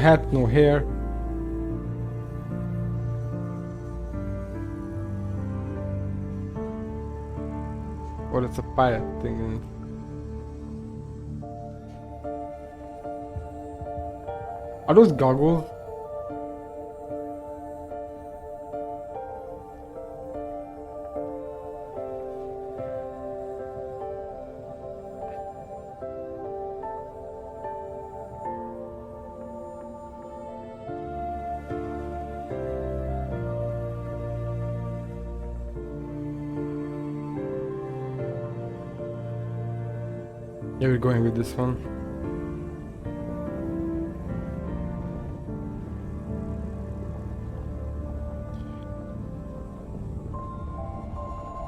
hat, no hair. Oh, that's a pirate thing. Are those goggles? Yeah, we're going with this one.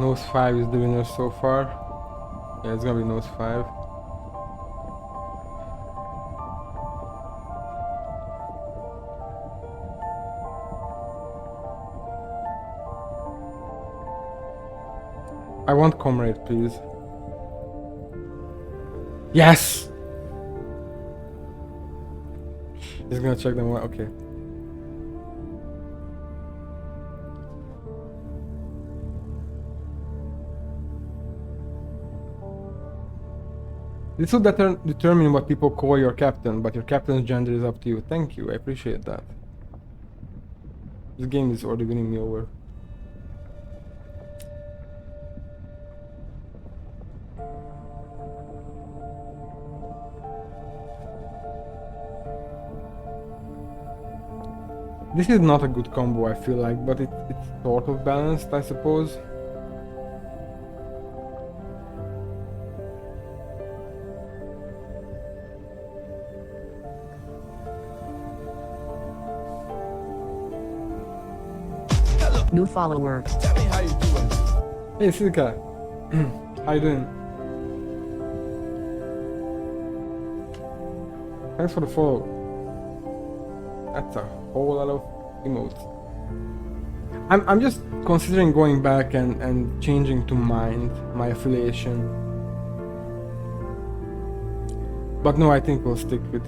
Nose 5 is the winner so far. Yeah, it's gonna be Nose 5. I want Comrade, please. Yes! He's gonna check them out. Okay. This will determine what people call your captain, but your captain's gender is up to you. Thank you, I appreciate that. This game is already winning me over. This is not a good combo, I feel like, but it's sort of balanced, I suppose. New follower. Tell me how you doing. Hey Silka, how you doing? Thanks for the follow. That's a whole lot of emotes. I'm just considering going back and changing to Mind, my affiliation. But no, I think we'll stick with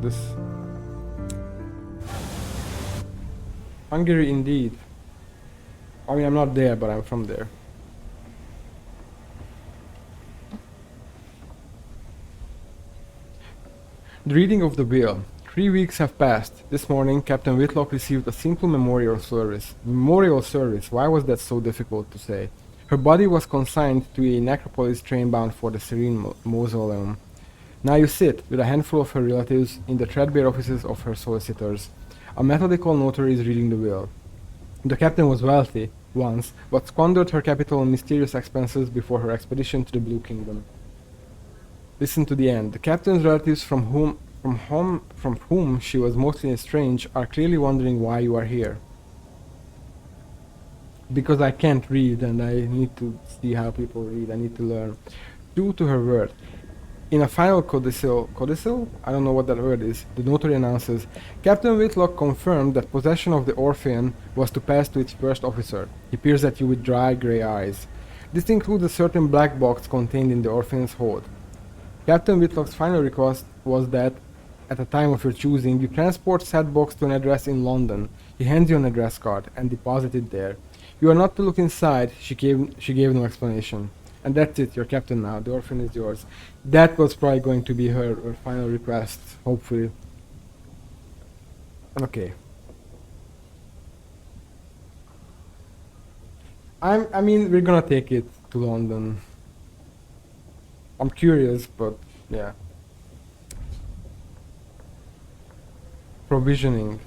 this. Hungary indeed. I mean, I'm not there, but I'm from there. The reading of the will. 3 weeks have passed. This morning, Captain Whitlock received a simple memorial service. Memorial service? Why was that so difficult to say? Her body was consigned to a necropolis train bound for the Serene Mausoleum. Now you sit, with a handful of her relatives, in the threadbare offices of her solicitors. A methodical notary is reading the will. The captain was wealthy, once, but squandered her capital on mysterious expenses before her expedition to the Blue Kingdom. Listen to the end. The captain's relatives from whom she was mostly estranged are clearly wondering why you are here. Because I can't read and I need to see how people read, I need to learn. True to her word. In a final codicil, I don't know what that word is, the notary announces, Captain Whitlock confirmed that possession of the Orphean was to pass to its first officer. He peers at you with dry, grey eyes. This includes a certain black box contained in the Orphean's hold. Captain Whitlock's final request was that, at the time of your choosing, you transport said box to an address in London. He hands you an address card and deposit it there. You are not to look inside, she gave no explanation. And that's it, you're captain now, the Orphean is yours. That was probably going to be her final request, hopefully. Okay. I mean, we're gonna take it to London. I'm curious, but yeah. Provisioning.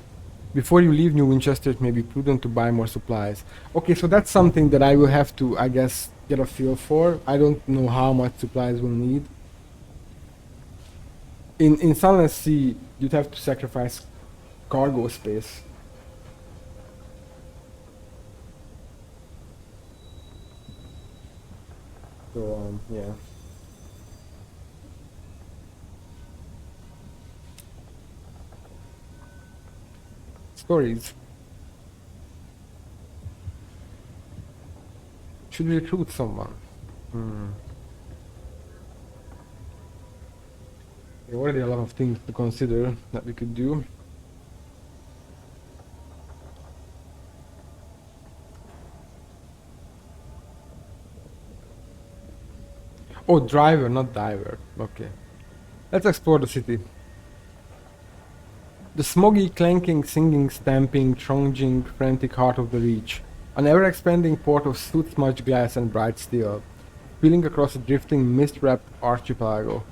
Before you leave New Winchester, it may be prudent to buy more supplies. Okay, so that's something that I will have to, I guess, get a feel for. I don't know how much supplies we'll need. In Sunless Sea, you'd have to sacrifice cargo space. So, yeah. Stories. Should we recruit someone? There are already a lot of things to consider that we could do. Oh, driver, not diver. Okay. Let's explore the city. The smoggy, clanking, singing, stamping, chonging, frantic heart of the Reach. An ever-expanding port of soot-smudged glass and bright steel, spilling across a drifting, mist-wrapped archipelago.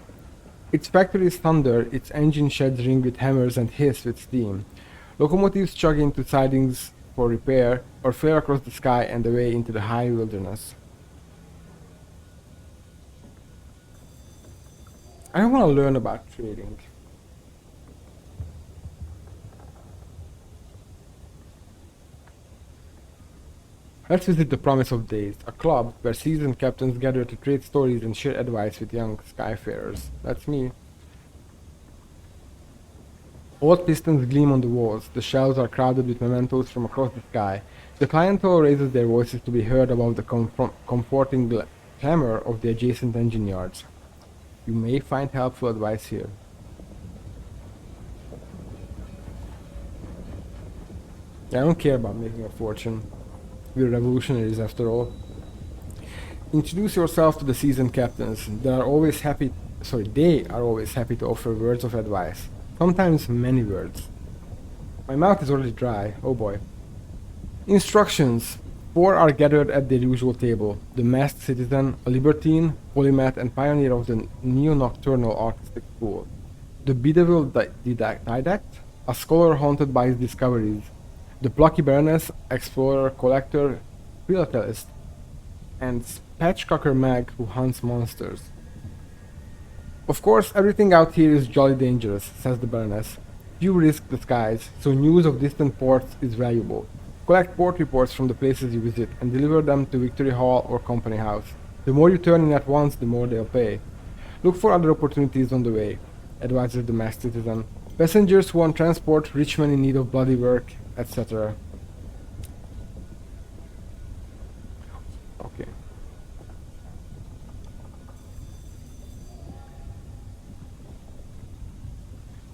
Its factories thunder, its engine sheds ring with hammers and hiss with steam. Locomotives chug into sidings for repair, or flare across the sky and away into the high wilderness. I want to learn about trading. Let's visit the Promise of Days, a club where seasoned captains gather to trade stories and share advice with young skyfarers. That's me. Old pistons gleam on the walls, the shelves are crowded with mementos from across the sky. The clientele raises their voices to be heard above the comforting clamor of the adjacent engine yards. You may find helpful advice here. I don't care about making a fortune. We're revolutionaries after all. Introduce yourself to the seasoned captains. They are always happy to offer words of advice. Sometimes many words. My mouth is already dry. Oh boy. Instructions. 4 are gathered at their usual table. The masked citizen, a libertine, polymath, and pioneer of the neo-nocturnal artistic school. The bedeviled didact, a scholar haunted by his discoveries. The plucky baroness, explorer, collector, philatelist, and spatchcocker mag who hunts monsters. Of course, everything out here is jolly dangerous, says the baroness. Few risk the skies, so news of distant ports is valuable. Collect port reports from the places you visit and deliver them to Victory Hall or Company House. The more you turn in at once, the more they'll pay. Look for other opportunities on the way, advises the masked citizen. Passengers who want transport, rich men in need of bloody work, etc. Okay.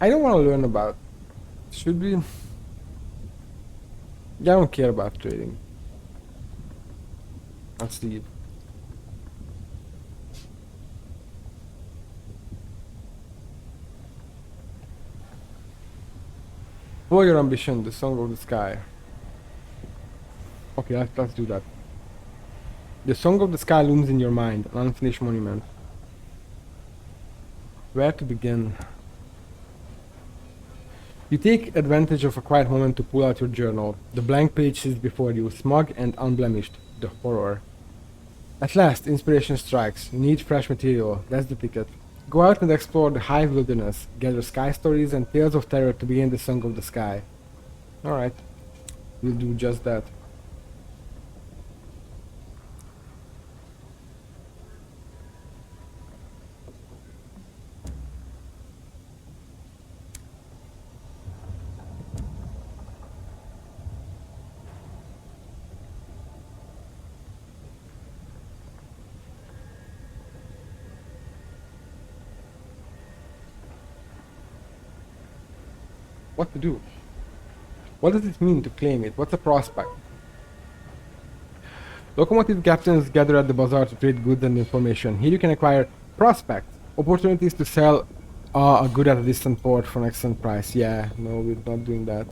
I don't want to learn about. Should we? I don't care about trading. Let's leave. Follow your ambition, the song of the sky. Okay, let's do that. The song of the sky looms in your mind, an unfinished monument. Where to begin? You take advantage of a quiet moment to pull out your journal. The blank page is before you, smug and unblemished. The horror. At last, inspiration strikes. You need fresh material. That's the ticket. Go out and explore the high wilderness. Gather sky stories and tales of terror to begin the song of the sky. Alright. We'll do just that. What to do? What does it mean to claim it? What's the prospect? Locomotive captains gather at the bazaar to trade goods and information. Here you can acquire prospect, opportunities to sell a good at a distant port for an excellent price. Yeah, no, we're not doing that.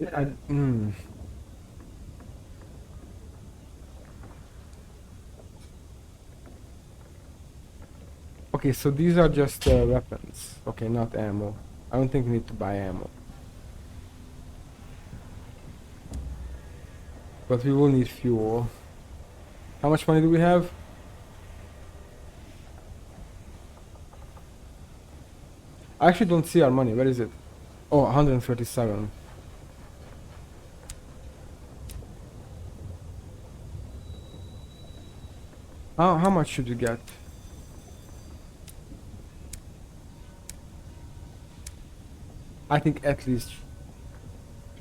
Yeah, Okay, so these are just weapons. Okay, not ammo. I don't think we need to buy ammo. But we will need fuel. How much money do we have? I actually don't see our money. Where is it? Oh, 137. How much should we get? I think at least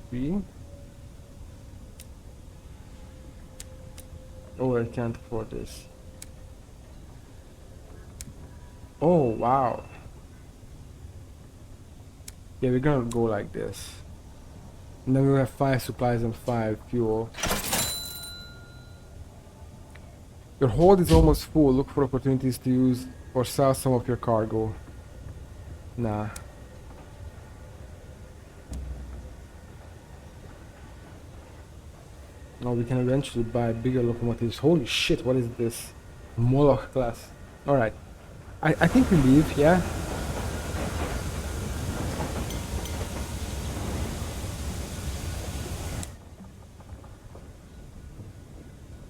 3. Oh, I can't afford this. Oh, wow. Yeah, we're gonna go like this. And then we'll have 5 supplies and 5 fuel. Your hold is almost full. Look for opportunities to use or sell some of your cargo. Nah. No, we can eventually buy bigger locomotives. Holy shit, what is this? Moloch class. Alright. I think we leave, yeah?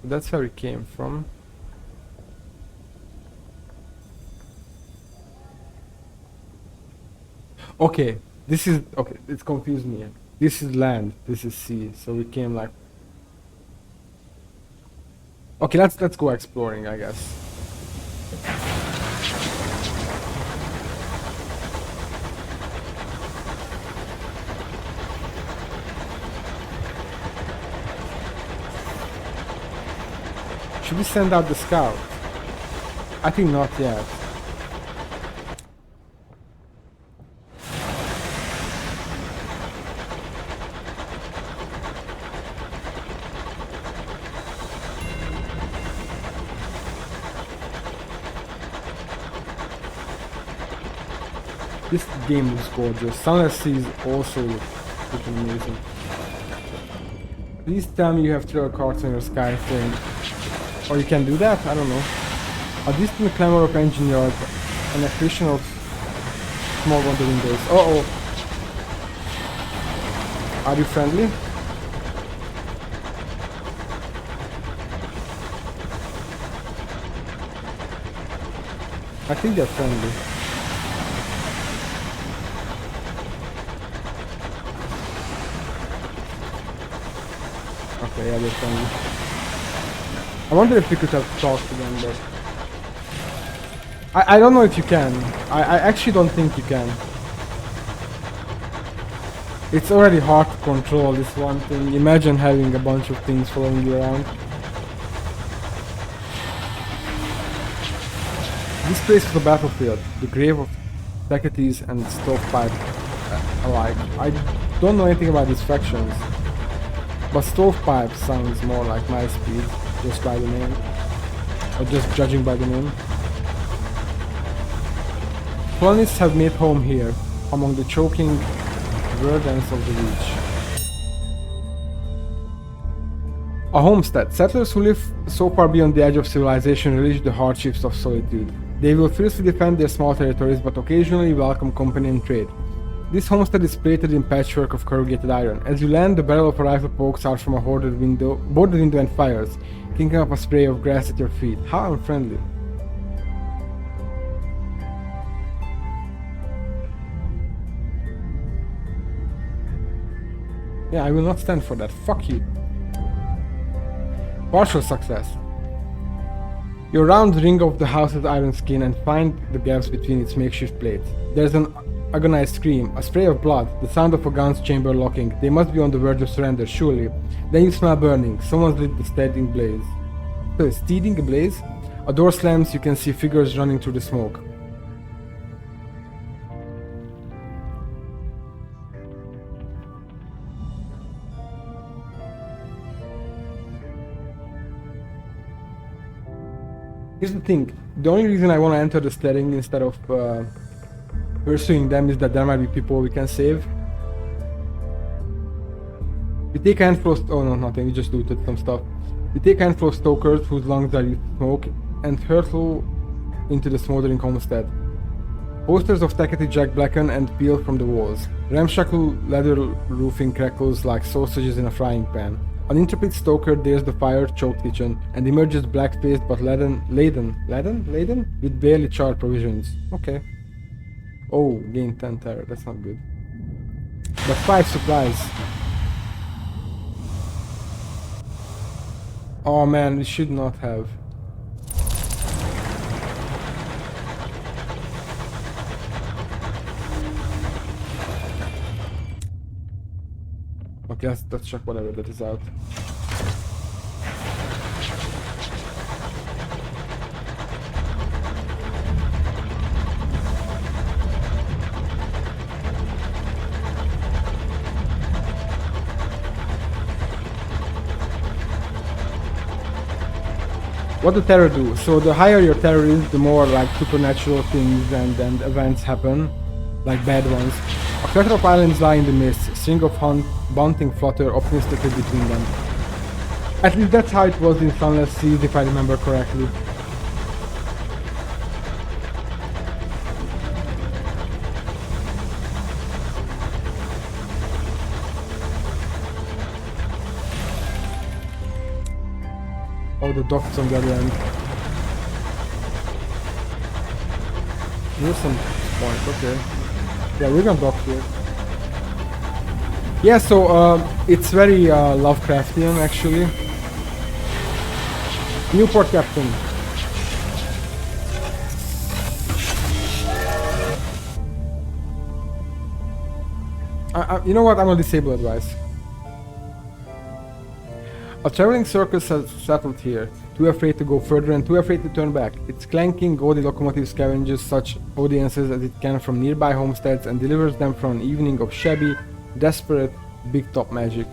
That's where we came from. Okay, this is... Okay, it's confused me. This is land, this is sea, so we came like... Okay, let's go exploring, I guess. Should we send out the scout? I think not yet. This game looks gorgeous. Sunless Seas also look freaking amazing. Please tell me you have trail cards on your sky thing. Or you can do that? I don't know. A distant clamor of engine yard, an accretion of smog on the windows. Uh-oh. Are you friendly? I think they're friendly. Okay, yeah, they're friendly. I wonder if we could have talked to them, but... I don't know if you can. I actually don't think you can. It's already hard to control this one thing. Imagine having a bunch of things following you around. This place is a battlefield, the grave of Hecates and Stovepipe alike. I don't know anything about these factions, but Stovepipe sounds more like my speed, just by the name, or just judging by the name. Colonists have made home here, among the choking verdance of the reach. A homestead. Settlers who live so far beyond the edge of civilization relish the hardships of solitude. They will fiercely defend their small territories, but occasionally welcome company and trade. This homestead is plated in patchwork of corrugated iron. As you land, the barrel of a rifle pokes out from a boarded window and fires, kicking up a spray of grass at your feet. How unfriendly. Yeah, I will not stand for that. Fuck you. Partial success. You round the ring of the house's iron skin and find the gaps between its makeshift plates. There's an agonized scream, a spray of blood, the sound of a gun's chamber locking. They must be on the verge of surrender, surely. Then you smell burning. Someone's lit the steading blaze. Steading a blaze? A door slams, you can see figures running through the smoke. Here's the thing, the only reason I want to enter the sledding instead of pursuing them is that there might be people we can save. We take a handful of... oh no, nothing, we just looted some stuff. We take a handful of stokers whose lungs are used to smoke and hurtle into the smoldering homestead. Posters of Hecate Jack blacken and peel from the walls. Ramshackle leather roofing crackles like sausages in a frying pan. An intrepid stoker dares the fire-choked kitchen and emerges black-faced but laden with barely charred provisions. Okay. Oh, gain 10 terror, that's not good. But 5 supplies. Oh man, we should not have. Okay, let's check whatever that is out. What the terror do? So the higher your terror is, the more like supernatural things and events happen, like bad ones. A clutter of islands lie in the mist, a string of bunting flutter optimistically between them. At least that's how it was in Sunless Seas, if I remember correctly. Oh, the docks on the other end. Here's some points, okay. Yeah, we're gonna dock here. Yeah, so it's very Lovecraftian actually. Newport Captain. You know what? I'm gonna disable advice. A traveling circus has settled here, too afraid to go further and too afraid to turn back. Its clanking, gaudy locomotive scavenges such audiences as it can from nearby homesteads and delivers them from an evening of shabby, desperate, big-top magic.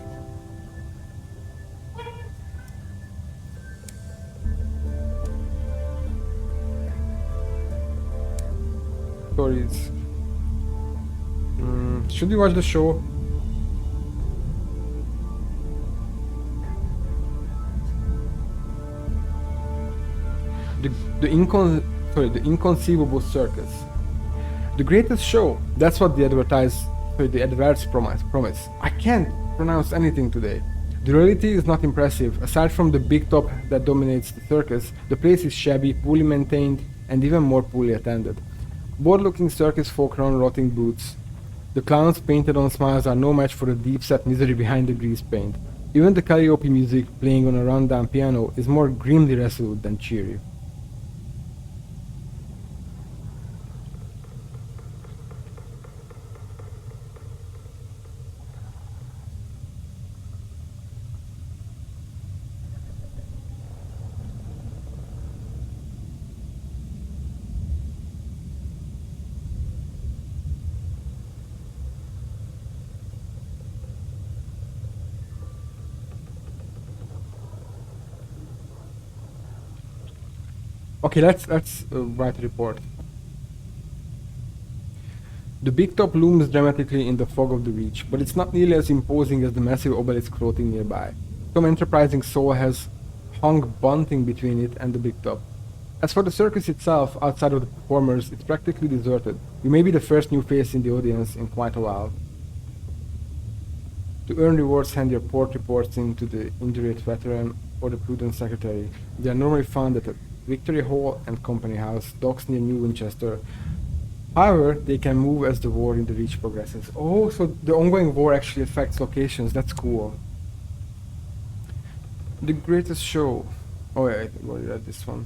Stories. Should we watch the show? The inconceivable circus. The greatest show. That's what the adverts promise. I can't pronounce anything today. The reality is not impressive. Aside from the big top that dominates the circus, the place is shabby, poorly maintained, and even more poorly attended. Bored-looking circus folk run rotting boots. The clowns' painted-on smiles are no match for the deep-set misery behind the grease paint. Even the karaoke music, playing on a rundown piano, is more grimly resolute than cheery. Okay, let's write a report. The big top looms dramatically in the fog of the reach, but it's not nearly as imposing as the massive obelisk floating nearby. Some enterprising soul has hung bunting between it and the big top. As for the circus itself, outside of the performers, it's practically deserted. You may be the first new face in the audience in quite a while. To earn rewards, hand your port reports in to the indurate veteran or the prudent secretary. They are normally found at the Victory Hall and Company House, docks near New Winchester. However, they can move as the war in the Reach progresses. Oh, so the ongoing war actually affects locations. That's cool. The greatest show. Oh yeah, I already read this one.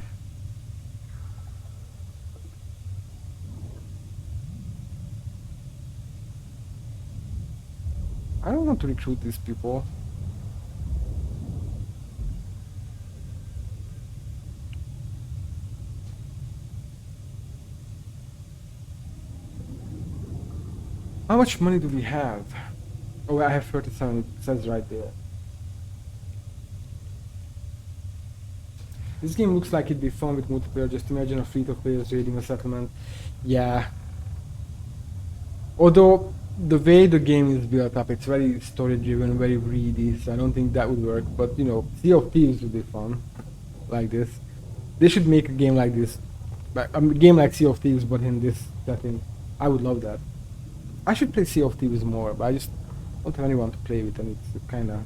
I don't want to recruit these people. How much money do we have? Oh, I have 37, it says right there. This game looks like it'd be fun with multiplayer. Just imagine a fleet of players raiding a settlement. Yeah. Although, the way the game is built up, it's very story driven, very greedy, so I don't think that would work. But you know, Sea of Thieves would be fun. Like this. They should make a game like this. A game like Sea of Thieves, but in this setting. I would love that. I should play Sea of Thieves more, but I just don't have anyone to play with, and it's kinda...